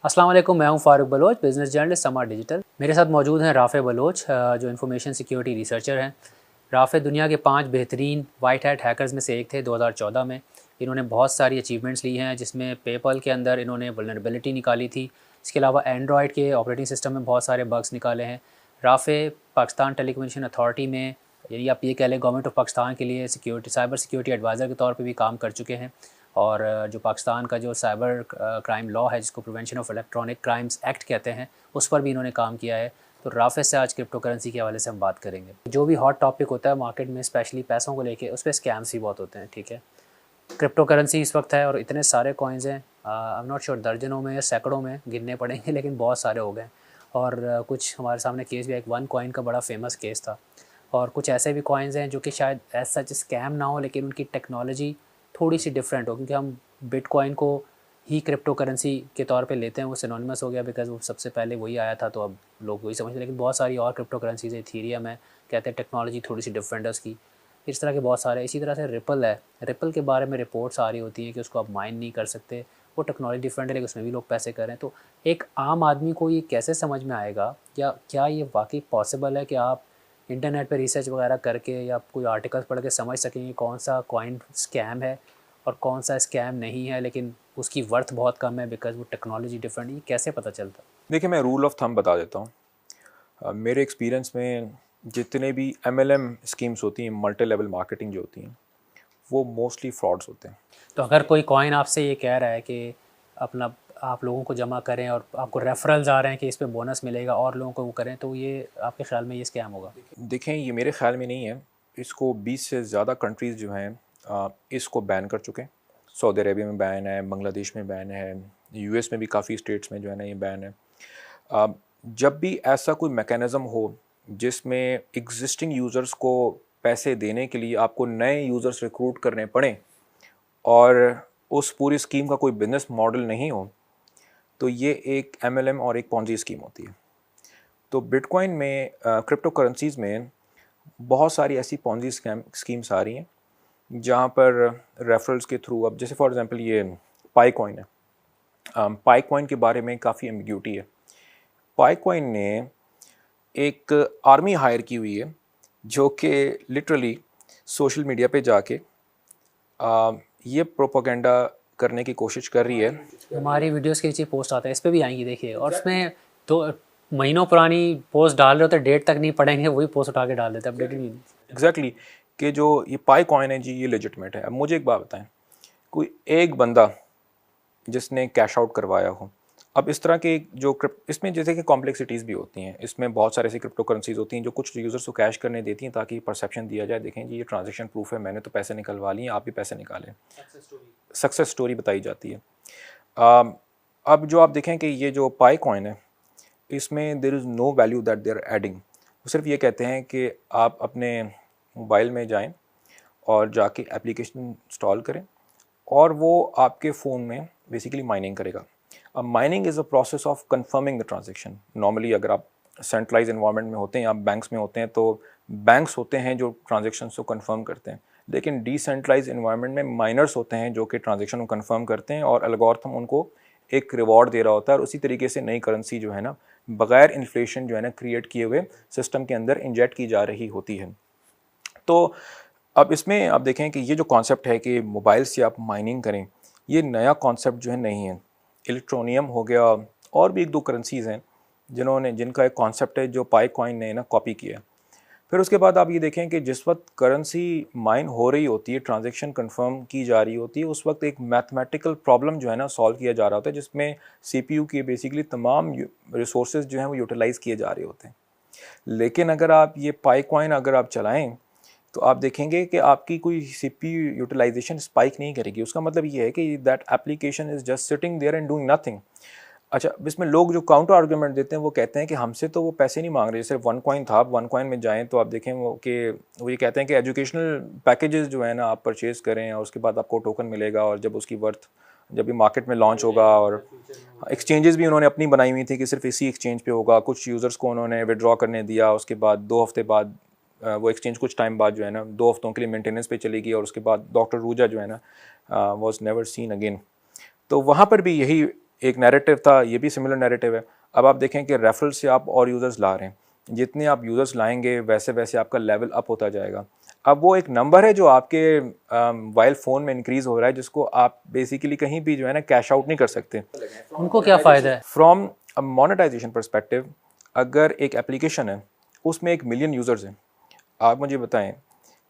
अस्सलाम वालेकुम, मैं हूं फारूक बलोच, बिज़नेस जर्नलिस्ट समा डिजिटल। मेरे साथ मौजूद हैं राफ़े बलोच, जो इन्फॉर्मेशन सिक्योरिटी रिसर्चर हैं। राफ़े दुनिया के 5 बेहतरीन वाइट हैट हैकर्स में से एक थे 2014 में। इन्होंने बहुत सारी अचीवमेंट्स ली हैं, जिसमें पेपल के अंदर इन्होंने वल्नरेबिलिटी निकाली थी। इसके अलावा एंड्रॉयड के ऑपरेटिंग सिस्टम में बहुत सारे बग्स निकाले हैं। राफ़े पाकिस्तान टेलीकम्युनिकेशन अथॉरिटी में, यानी आप ये कह लें गवर्नमेंट ऑफ पाकिस्तान के लिए सिक्योरिटी साइबर सिक्योरिटी एडवाइज़र के तौर पे भी काम कर चुके हैं। और जो पाकिस्तान का जो साइबर क्राइम लॉ है, जिसको prevention of electronic crimes act कहते हैं, उस पर भी इन्होंने काम किया है। तो राफ़े से आज क्रिप्टो करेंसी के हवाले से हम बात करेंगे। जो भी हॉट टॉपिक होता है मार्केट में, स्पेशली पैसों को लेके, उस पर स्कैम्स भी बहुत होते हैं। ठीक है, क्रिप्टो करेंसी इस वक्त है और इतने सारे कॉइन्स हैं, आई एम नॉट श्योर दर्जनों में या सैकड़ों में गिनने पड़ेंगे, लेकिन बहुत सारे हो गए। और कुछ हमारे सामने केस भी, एक वन कॉइन का बड़ा फेमस केस था। और कुछ ऐसे भी कॉइन्स हैं जो कि शायद एज सच स्कैम ना हो, लेकिन उनकी टेक्नोलॉजी थोड़ी सी डिफरेंट हो, क्योंकि हम बिटकॉइन को ही क्रिप्टो करेंसी के तौर पे लेते हैं। वो सिनोनिमस हो गया बिकॉज वो सबसे पहले वही आया था, तो अब लोग वही समझते हैं। लेकिन बहुत सारी और क्रिप्टो करेंसीज है, इथीरियम है, कहते हैं टेक्नोलॉजी थोड़ी सी डिफरेंट है उसकी। इस तरह के बहुत सारे, इसी तरह से रिपल है। रिपल के बारे में रिपोर्ट्स आ रही होती हैं कि उसको आप माइन नहीं कर सकते, वो टेक्नोलॉजी डिफरेंट है, लेकिन उसमें भी लोग पैसे कर रहे हैं। तो एक आम आदमी को ये कैसे समझ में आएगा, या क्या ये वाकई पॉसिबल है कि आप इंटरनेट पे रिसर्च वगैरह करके या कोई आर्टिकल्स पढ़ के समझ सकेंगे कौन सा कॉइन स्कैम है और कौन सा स्कैम नहीं है, लेकिन उसकी वर्थ बहुत कम है बिकॉज वो टेक्नोलॉजी डिफरेंट है? ये कैसे पता चलता? देखिए, मैं रूल ऑफ थंब बता देता हूँ। मेरे एक्सपीरियंस में जितने भी MLM स्कीम्स होती हैं, मल्टी लेवल मार्केटिंग जो होती हैं, वो मोस्टली फ्रॉड्स होते हैं। तो अगर कोई कॉइन आपसे ये कह रहा है कि अपना आप लोगों को जमा करें और आपको रेफरल्स आ रहे हैं कि इस पे बोनस मिलेगा और लोगों को वो करें, तो ये आपके ख्याल में ये स्कैम होगा? देखें, ये मेरे ख्याल में नहीं है। इसको 20 से ज़्यादा कंट्रीज़ जो हैं इसको बैन कर चुके हैं। सऊदी अरेबिया में बैन है, बांग्लादेश में बैन है, US में भी काफ़ी स्टेट्स में जो है ना ये बैन है। जब भी ऐसा कोई मैकेनिज़्म हो जिसमें एग्जिस्टिंग यूज़र्स को पैसे देने के लिए आपको नए यूज़र्स रिक्रूट करने पड़ें और उस पूरी स्कीम का कोई बिजनेस मॉडल नहीं हो, तो ये एक MLM और एक पॉन्जी स्कीम होती है। तो बिटकॉइन में, क्रिप्टो करेंसीज़ में बहुत सारी ऐसी पॉन्जी स्कीम्स आ रही हैं जहाँ पर रेफरल्स के थ्रू, अब जैसे फॉर एग्जांपल ये पाई कॉइन है। पाई कॉइन के बारे में काफ़ी एम्बिग्यूटी है। पाई कॉइन ने एक आर्मी हायर की हुई है जो कि लिटरली सोशल मीडिया पे जाके ये प्रोपोगंडा करने की कोशिश कर रही है। हमारी वीडियोस के नीचे पोस्ट आता है, इस पे भी आएंगी देखिए, और उसमें तो महीनों पुरानी पोस्ट डाल रहे होते, डेट तक नहीं पढ़ेंगे, वही पोस्ट उठा के डाल देते, अपडेटेड नहीं। एग्जैक्टली कि जो ये पाई कॉइन है जी, ये लेजिटमेट है। अब मुझे एक बात बताएं, कोई एक बंदा जिसने कैश आउट करवाया हो। अब इस तरह के जो इसमें जैसे कि कॉम्प्लेक्सिटीज़ भी होती हैं, इसमें बहुत सारे ऐसी क्रिप्टो करेंसीज होती हैं जो कुछ यूज़र्स को कैश करने देती हैं ताकि परसेप्शन दिया जाए, देखें जी ये ट्रांजेक्शन प्रूफ है, मैंने तो पैसे निकलवा लिए, आप भी पैसे निकालें। सक्सेस स्टोरी बताई जाती है। अब जो आप देखें कि ये जो पाई कॉइन है, इसमें there is no value that they are adding. वो सिर्फ ये कहते हैं कि आप अपने मोबाइल में जाएं और जाके एप्लीकेशन इंस्टॉल करें और वो आपके फ़ोन में बेसिकली माइनिंग करेगा। अब mining is a process of confirming the transaction. Normally अगर आप सेंट्रलाइज इन्वायरमेंट में होते हैं, आप बैंक्स में होते हैं, तो बैंक्स होते हैं जो ट्रांजेक्शन को कंफर्म करते हैं। लेकिन डिसेंट्रलाइज इन्वायरमेंट में माइनर्स होते हैं जो कि ट्रांजेक्शन को कंफर्म करते हैं और एल्गोरिथम उनको एक रिवॉर्ड दे रहा होता है। और उसी तरीके से नई करेंसी जो है ना, बगैर इन्फ्लेशन जो है ना क्रिएट किए हुए सिस्टम के अंदर इंजेक्ट की जा रही होती है। तो अब इसमें आप देखें कि ये जो कॉन्सेप्ट है कि मोबाइल से आप माइनिंग करें, ये नया कॉन्सेप्ट जो है नहीं है। इलेक्ट्रोनियम हो गया, और भी एक दो करेंसीज़ हैं जिनका एक कॉन्सेप्ट है जो पाई कॉइन ने ना कॉपी किया। फिर उसके बाद आप ये देखें कि जिस वक्त करेंसी माइन हो रही होती है, ट्रांजैक्शन कंफर्म की जा रही होती है, उस वक्त एक मैथमेटिकल प्रॉब्लम जो है ना सॉल्व किया जा रहा होता है, जिसमें CPU के बेसिकली तमाम रिसोर्सेज जो हैं वो यूटिलाइज़ किए जा रहे होते हैं। लेकिन अगर आप ये पाई कॉइन अगर आप चलाएं, तो आप देखेंगे कि आपकी कोई CPU यूटिलाइजेशन स्पाइक नहीं करेगी। उसका मतलब ये है कि that application is just sitting there and doing nothing. अच्छा, इसमें लोग जो काउंटर आर्गूमेंट देते हैं वो कहते हैं कि हमसे तो वो पैसे नहीं मांग रहे, सिर्फ वन कॉइन था। आप वन कॉइन में जाएं तो आप देखें वो ये कहते हैं कि एजुकेशनल पैकेजेस जो है ना आप परचेज करें और उसके बाद आपको टोकन मिलेगा, और जब उसकी वर्थ जब भी मार्केट में लॉन्च होगा, और एक्सचेंजेस भी उन्होंने अपनी बनाई हुई थी कि सिर्फ इसी एक्सचेंज पे होगा। कुछ यूज़र्स को उन्होंने विड्रॉ करने दिया, उसके बाद 2 हफ्ते बाद वो एक्सचेंज कुछ टाइम बाद जो है ना 2 हफ्तों के लिए मेंटेनेंस पे चलेगी, और उसके बाद डॉक्टर रूजा जो है ना वॉज नेवर सीन अगेन। तो वहाँ पर भी यही एक नैरेटिव था, ये भी सिमिलर नैरेटिव है। अब आप देखें कि रेफरल से आप और यूज़र्स ला रहे हैं, जितने आप यूज़र्स लाएंगे वैसे वैसे आपका लेवल अप होता जाएगा। अब वो एक नंबर है जो आपके मोबाइल फ़ोन में इंक्रीज़ हो रहा है, जिसको आप बेसिकली कहीं भी जो है ना कैश आउट नहीं कर सकते। उनको क्या फ़ायदा है? फ्रॉम अ मोनेटाइजेशन परस्पेक्टिव, अगर एक एप्लीकेशन है उसमें 1 मिलियन यूज़र्स हैं, आप मुझे बताएं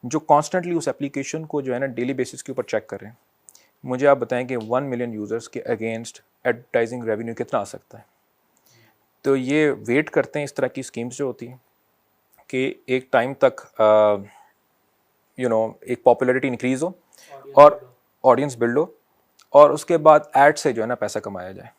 जो कॉन्स्टेंटली उस एप्लीकेशन को जो है ना डेली बेसिस के ऊपर चेक कर रहे हैं, मुझे आप बताएं कि 1 मिलियन यूज़र्स के अगेंस्ट एडवर्टाइजिंग रेवेन्यू कितना आ सकता है। तो ये वेट करते हैं इस तरह की स्कीम्स जो होती हैं कि एक टाइम तक एक पॉपुलैरिटी इंक्रीज़ हो और ऑडियंस बिल्ड हो, और उसके बाद एड से जो है ना पैसा कमाया जाए।